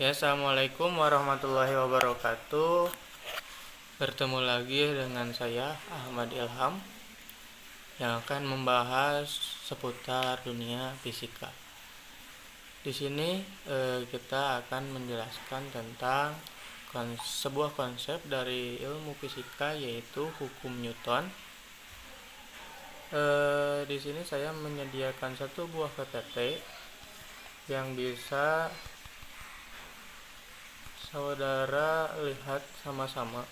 Ya, assalamualaikum warahmatullahi wabarakatuh. Bertemu lagi dengan saya Ahmad Ilham yang akan membahas seputar dunia fisika. Di sini kita akan menjelaskan tentang sebuah konsep dari ilmu fisika, yaitu hukum Newton. Di sini saya menyediakan satu buah PPT yang bisa saudara lihat sama-sama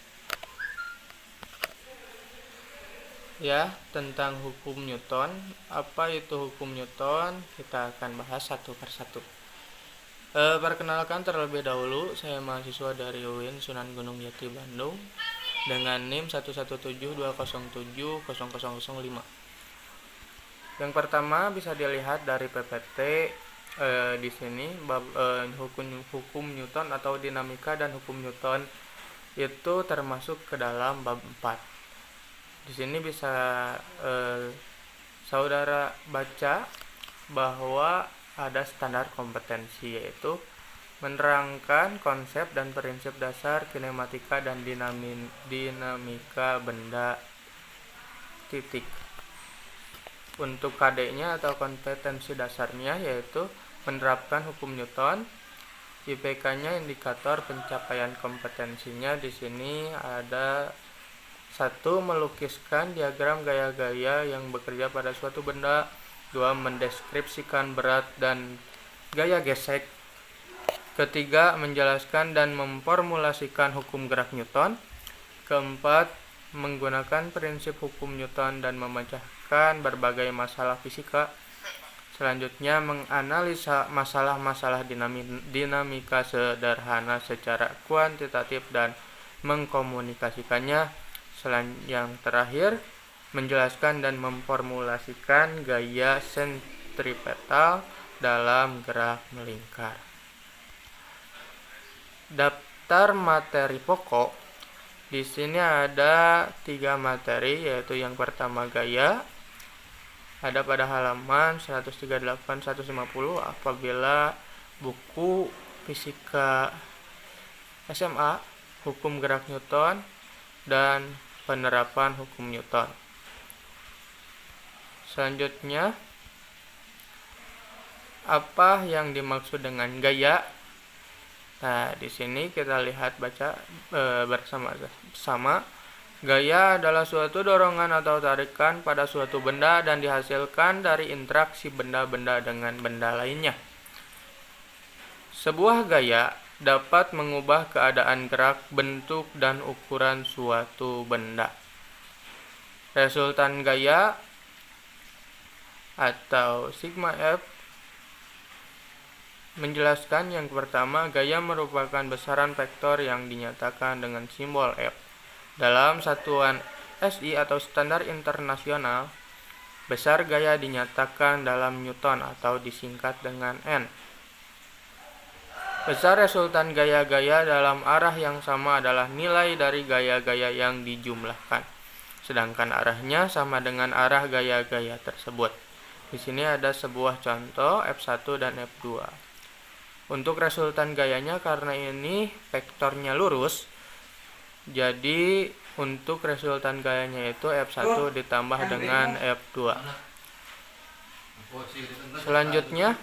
ya, tentang hukum Newton. Apa itu hukum Newton? Kita akan bahas satu persatu. Perkenalkan terlebih dahulu, saya mahasiswa dari UIN Sunan Gunung Jati Bandung dengan NIM 11720700005. Yang pertama bisa dilihat dari PPT. Di sini hukum Newton atau dinamika dan hukum Newton itu termasuk ke dalam bab 4. Di sini bisa saudara baca bahwa ada standar kompetensi, yaitu menerangkan konsep dan prinsip dasar kinematika dan dinamika benda titik. Untuk KD-nya atau kompetensi dasarnya yaitu menerapkan hukum Newton. IPK-nya indikator pencapaian kompetensinya. Di sini ada 1. Melukiskan diagram gaya-gaya yang bekerja pada suatu benda. 2. Mendeskripsikan berat dan gaya gesek. 3. Menjelaskan dan memformulasikan hukum gerak Newton. 4. Menggunakan prinsip hukum Newton dan memecahkan berbagai masalah fisika. Selanjutnya, menganalisa masalah-masalah dinamika sederhana secara kuantitatif dan mengkomunikasikannya. Yang terakhir, menjelaskan dan memformulasikan gaya sentripetal dalam gerak melingkar. Daftar materi pokok. Di sini ada 3 materi, yaitu yang pertama gaya, ada pada halaman 138-150 apabila buku fisika SMA, hukum gerak Newton dan penerapan hukum Newton. Selanjutnya, apa yang dimaksud dengan gaya? Nah, di sini kita lihat bersama-sama. Gaya adalah suatu dorongan atau tarikan pada suatu benda dan dihasilkan dari interaksi benda-benda dengan benda lainnya. Sebuah gaya dapat mengubah keadaan gerak, bentuk, dan ukuran suatu benda. Resultan gaya atau sigma F menjelaskan yang pertama, gaya merupakan besaran vektor yang dinyatakan dengan simbol F. Dalam satuan SI atau standar internasional, besar gaya dinyatakan dalam Newton atau disingkat dengan N. Besar resultan gaya-gaya dalam arah yang sama adalah nilai dari gaya-gaya yang dijumlahkan, sedangkan arahnya sama dengan arah gaya-gaya tersebut. Di sini ada sebuah contoh F1 dan F2. Untuk resultan gayanya, karena ini vektornya lurus, jadi untuk resultan gayanya itu F1 ditambah dengan F2. Selanjutnya,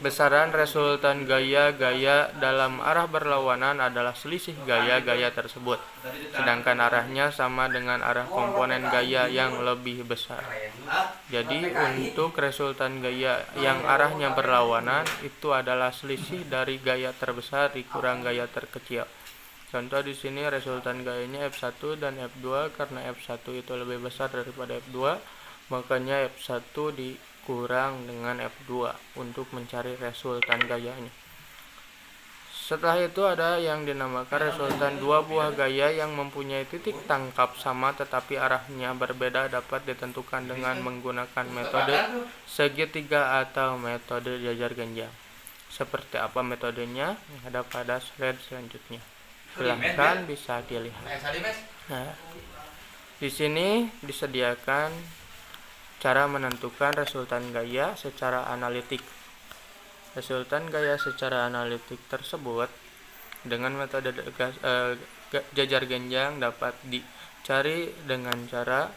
besaran resultan gaya-gaya dalam arah berlawanan adalah selisih gaya-gaya tersebut, sedangkan arahnya sama dengan arah komponen gaya yang lebih besar. Jadi untuk resultan gaya yang arahnya berlawanan itu adalah selisih dari gaya terbesar dikurang gaya terkecil. Contoh di sini resultan gayanya F1 dan F2. Karena F1 itu lebih besar daripada F2, makanya F1 dikurang dengan F2 untuk mencari resultan gayanya. Setelah itu ada yang dinamakan resultan dua buah gaya yang mempunyai titik tangkap sama tetapi arahnya berbeda, dapat ditentukan dengan menggunakan metode segitiga atau metode jajar genjang. Seperti apa metodenya? Ada pada slide selanjutnya. Silahkan bisa dilihat. Nah, di sini disediakan cara menentukan resultan gaya secara analitik. Resultan gaya secara analitik tersebut dengan metode jajar genjang dapat dicari dengan cara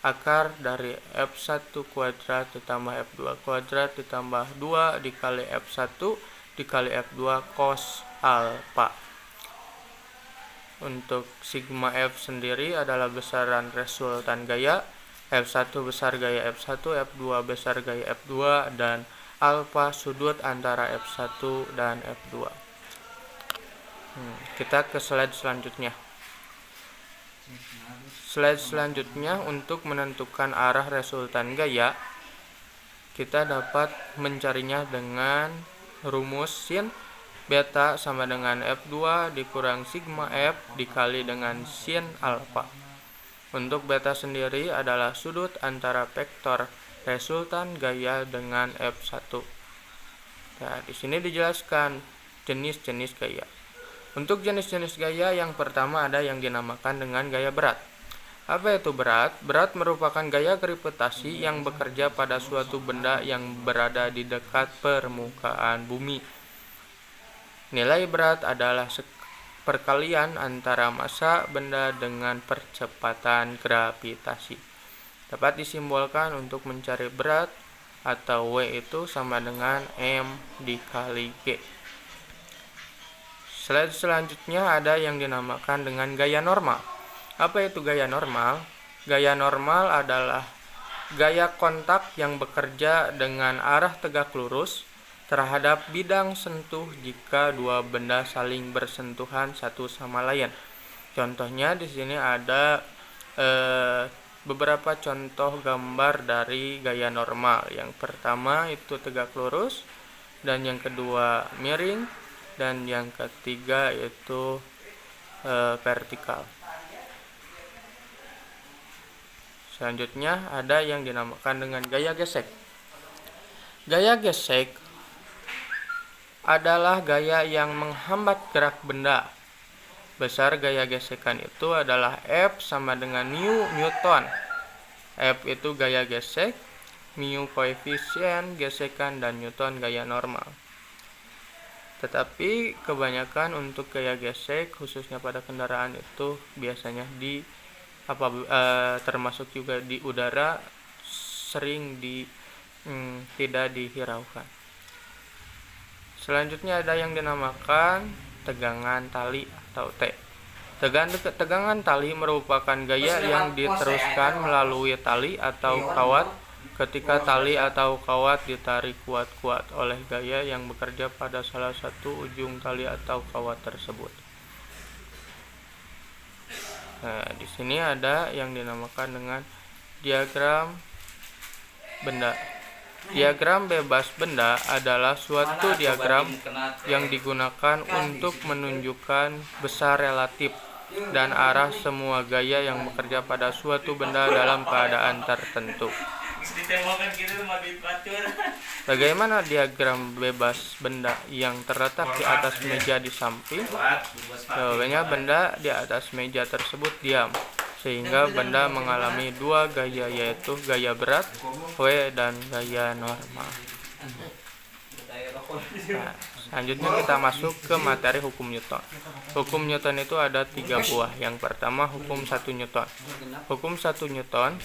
akar dari F1 kuadrat ditambah F2 kuadrat ditambah 2 dikali F1 dikali F2 cos alfa. Untuk sigma F sendiri adalah besaran resultan gaya, F1 besar gaya F1, F2 besar gaya F2, dan alfa sudut antara F1 dan F2. Kita ke slide selanjutnya. Slide selanjutnya, untuk menentukan arah resultan gaya, kita dapat mencarinya dengan rumus sin beta sama dengan F2 dikurang sigma F dikali dengan sin alfa. Untuk beta sendiri adalah sudut antara vektor resultan gaya dengan F1. Nah, di sini dijelaskan jenis-jenis gaya. Untuk jenis-jenis gaya, yang pertama ada yang dinamakan dengan gaya berat. Apa itu berat? Berat merupakan gaya gravitasi yang bekerja pada suatu benda yang berada di dekat permukaan bumi. Nilai berat adalah perkalian antara massa benda dengan percepatan gravitasi. Dapat disimbolkan untuk mencari berat atau W itu sama dengan M dikali G. Slide selanjutnya ada yang dinamakan dengan gaya normal. Apa itu gaya normal? Gaya normal adalah gaya kontak yang bekerja dengan arah tegak lurus terhadap bidang sentuh jika dua benda saling bersentuhan satu sama lain. Contohnya di sini ada beberapa contoh gambar dari gaya normal. Yang pertama itu tegak lurus, dan yang kedua miring, dan yang ketiga itu vertikal. Selanjutnya ada yang dinamakan dengan gaya gesek. Gaya gesek adalah gaya yang menghambat gerak benda. Besar gaya gesekan itu adalah F sama dengan mu Newton. F itu gaya gesek, mu koefisien gesekan, dan Newton gaya normal. Tetapi kebanyakan untuk gaya gesek khususnya pada kendaraan itu biasanya termasuk juga di udara sering tidak dihiraukan. Selanjutnya ada yang dinamakan tegangan tali atau T. Tegangan tali merupakan gaya yang diteruskan melalui tali atau kawat ketika tali atau kawat ditarik kuat-kuat oleh gaya yang bekerja pada salah satu ujung tali atau kawat tersebut. Nah, di sini ada yang dinamakan dengan diagram benda. Diagram bebas benda adalah suatu diagram yang digunakan untuk menunjukkan besar relatif dan arah semua gaya yang bekerja pada suatu benda dalam keadaan tertentu. Bagaimana diagram bebas benda yang terletak di atas meja di samping? Jawabannya, benda di atas meja tersebut diam, sehingga benda mengalami dua gaya, yaitu gaya berat W dan gaya normal. Nah, selanjutnya kita masuk ke materi hukum Newton. Hukum Newton itu ada 3 buah. Yang pertama, hukum 1 Newton. Hukum 1 Newton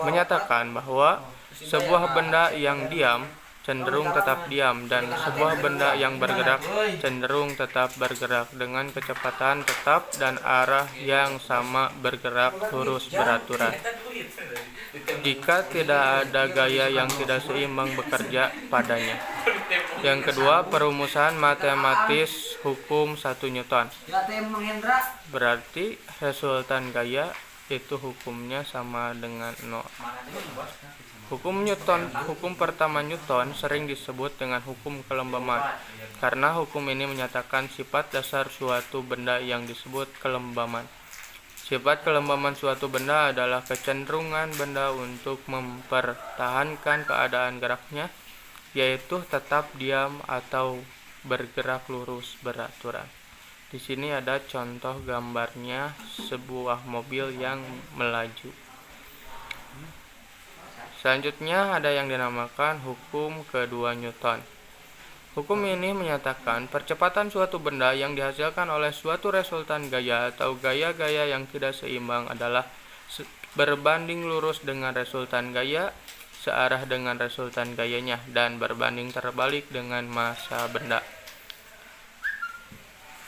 menyatakan bahwa sebuah benda yang diam cenderung tetap diam, dan sebuah benda yang bergerak cenderung tetap bergerak dengan kecepatan tetap dan arah yang sama, bergerak lurus beraturan. Jika tidak ada gaya yang tidak seimbang bekerja padanya. Yang kedua, perumusan matematis hukum 1 Newton. Berarti resultan gaya itu hukumnya sama dengan 0. Hukum pertama Newton sering disebut dengan hukum kelembaman, karena hukum ini menyatakan sifat dasar suatu benda yang disebut kelembaman. Sifat kelembaman suatu benda adalah kecenderungan benda untuk mempertahankan keadaan geraknya, yaitu tetap diam atau bergerak lurus beraturan. Di sini ada contoh gambarnya, sebuah mobil yang melaju. Selanjutnya ada yang dinamakan hukum kedua Newton. Hukum ini menyatakan percepatan suatu benda yang dihasilkan oleh suatu resultan gaya atau gaya-gaya yang tidak seimbang adalah berbanding lurus dengan resultan gaya, searah dengan resultan gayanya, dan berbanding terbalik dengan massa benda.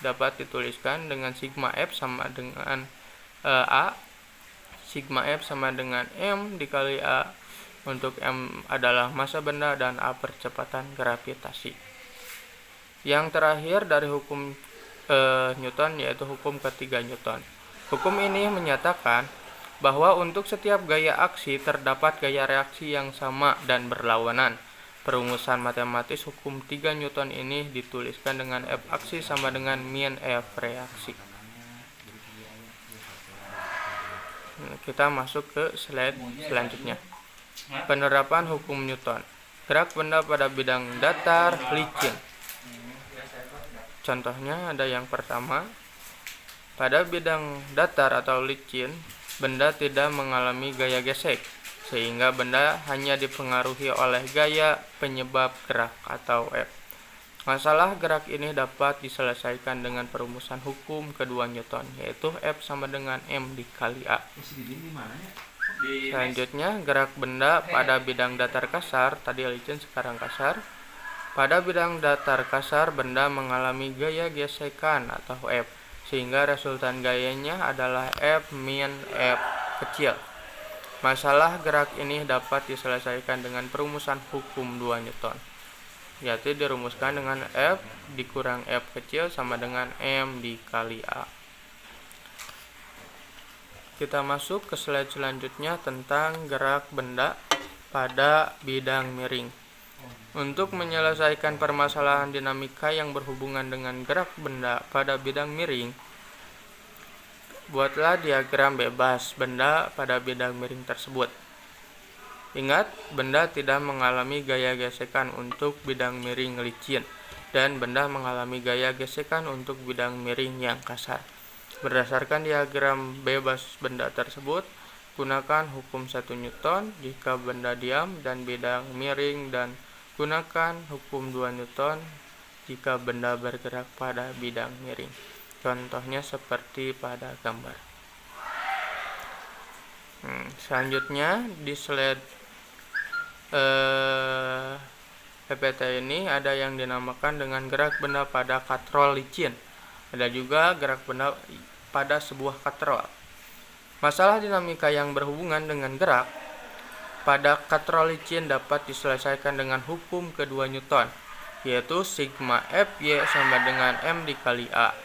Dapat dituliskan dengan sigma F sama dengan A. Sigma F sama dengan M dikali A, untuk M adalah massa benda dan A percepatan gravitasi. Yang terakhir dari hukum Newton yaitu hukum ketiga Newton. Hukum ini menyatakan bahwa untuk setiap gaya aksi terdapat gaya reaksi yang sama dan berlawanan. Perumusan matematis hukum 3 Newton ini dituliskan dengan F aksi sama dengan min F reaksi. Kita masuk ke slide selanjutnya. Penerapan hukum Newton. Gerak benda pada bidang datar licin. Contohnya ada yang pertama, pada bidang datar atau licin, benda tidak mengalami gaya gesek, sehingga benda hanya dipengaruhi oleh gaya penyebab gerak atau F. Masalah gerak ini dapat diselesaikan dengan perumusan hukum kedua Newton, yaitu F sama dengan M dikali A. Selanjutnya, gerak benda pada bidang datar kasar, tadi licin sekarang kasar. Pada bidang datar kasar, benda mengalami gaya gesekan atau F, sehingga resultan gayanya adalah F min F kecil. Masalah gerak ini dapat diselesaikan dengan perumusan hukum 2 Newton, yaitu dirumuskan dengan F dikurang F kecil sama dengan M dikali A. Kita masuk ke slide selanjutnya tentang gerak benda pada bidang miring. Untuk menyelesaikan permasalahan dinamika yang berhubungan dengan gerak benda pada bidang miring, buatlah diagram bebas benda pada bidang miring tersebut. Ingat, benda tidak mengalami gaya gesekan untuk bidang miring licin, dan benda mengalami gaya gesekan untuk bidang miring yang kasar. Berdasarkan diagram bebas benda tersebut, gunakan hukum 1 Newton jika benda diam dan bidang miring, dan gunakan hukum 2 Newton jika benda bergerak pada bidang miring. Contohnya seperti pada gambar. Selanjutnya di slide PPT ini ada yang dinamakan dengan gerak benda pada katrol licin. Ada juga gerak benda pada sebuah katrol. Masalah dinamika yang berhubungan dengan gerak pada katrol licin dapat diselesaikan dengan hukum kedua Newton, yaitu sigma Fy sama dengan M dikali A.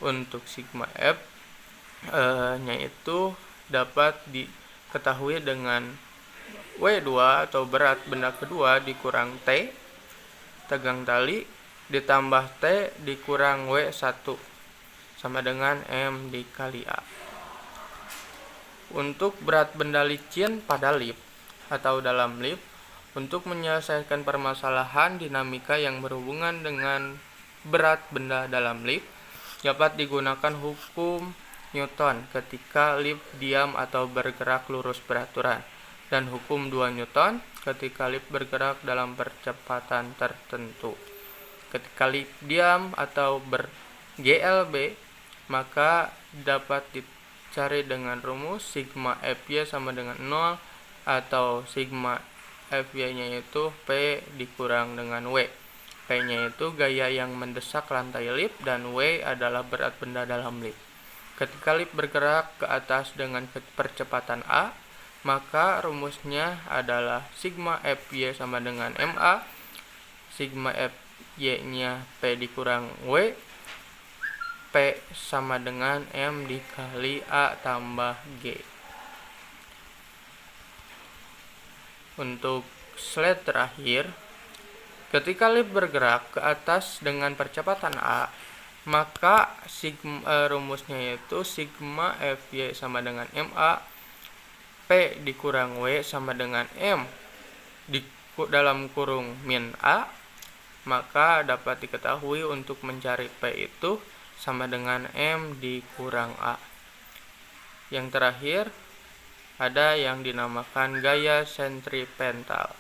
Untuk sigma F nya itu dapat diketahui dengan W2 atau berat benda kedua dikurang T tegang tali ditambah T dikurang W1 sama dengan M dikali A. Untuk berat benda licin pada lip atau dalam lip, untuk menyelesaikan permasalahan dinamika yang berhubungan dengan berat benda dalam lip, dapat digunakan hukum Newton ketika lip diam atau bergerak lurus beraturan, dan hukum 2 Newton ketika lip bergerak dalam percepatan tertentu. Ketika lip diam atau ber-GLB, maka dapat dicari dengan rumus sigma Fy sama dengan 0, atau sigma Fy nya itu P dikurang dengan W. P nya itu gaya yang mendesak lantai lip, dan W adalah berat benda dalam lip. Ketika lip bergerak ke atas dengan percepatan A, maka rumusnya adalah sigma Fy sama dengan MA, sigma Fy nya P dikurang W, P sama dengan M dikali A tambah G. Untuk slide terakhir, ketika lip bergerak ke atas dengan percepatan A, maka rumusnya yaitu sigma Fy sama dengan MA, P dikurang W sama dengan M dalam kurung min A, maka dapat diketahui untuk mencari P itu sama dengan M dikurang A. Yang terakhir, ada yang dinamakan gaya sentripetal.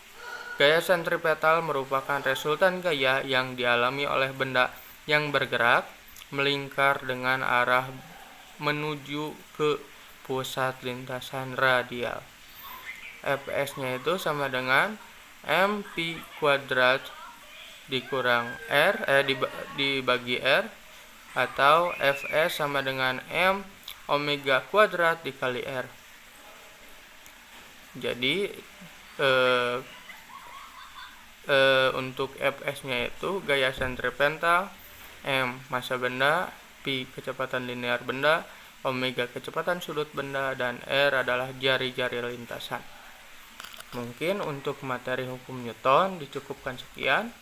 Gaya sentripetal merupakan resultan gaya yang dialami oleh benda yang bergerak melingkar dengan arah menuju ke pusat lintasan radial. Fs-nya itu sama dengan mp kuadrat dikurang r dibagi r, atau Fs sama dengan m omega kuadrat dikali r. Jadi untuk Fs-nya itu gaya sentripetal, m massa benda, pi kecepatan linear benda, omega kecepatan sudut benda, dan r adalah jari-jari lintasan. Mungkin untuk materi hukum Newton dicukupkan sekian.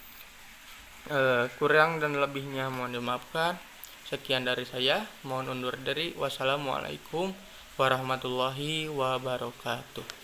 Kurang dan lebihnya mohon dimaafkan. Sekian dari saya, mohon undur diri. Wassalamualaikum warahmatullahi wabarakatuh.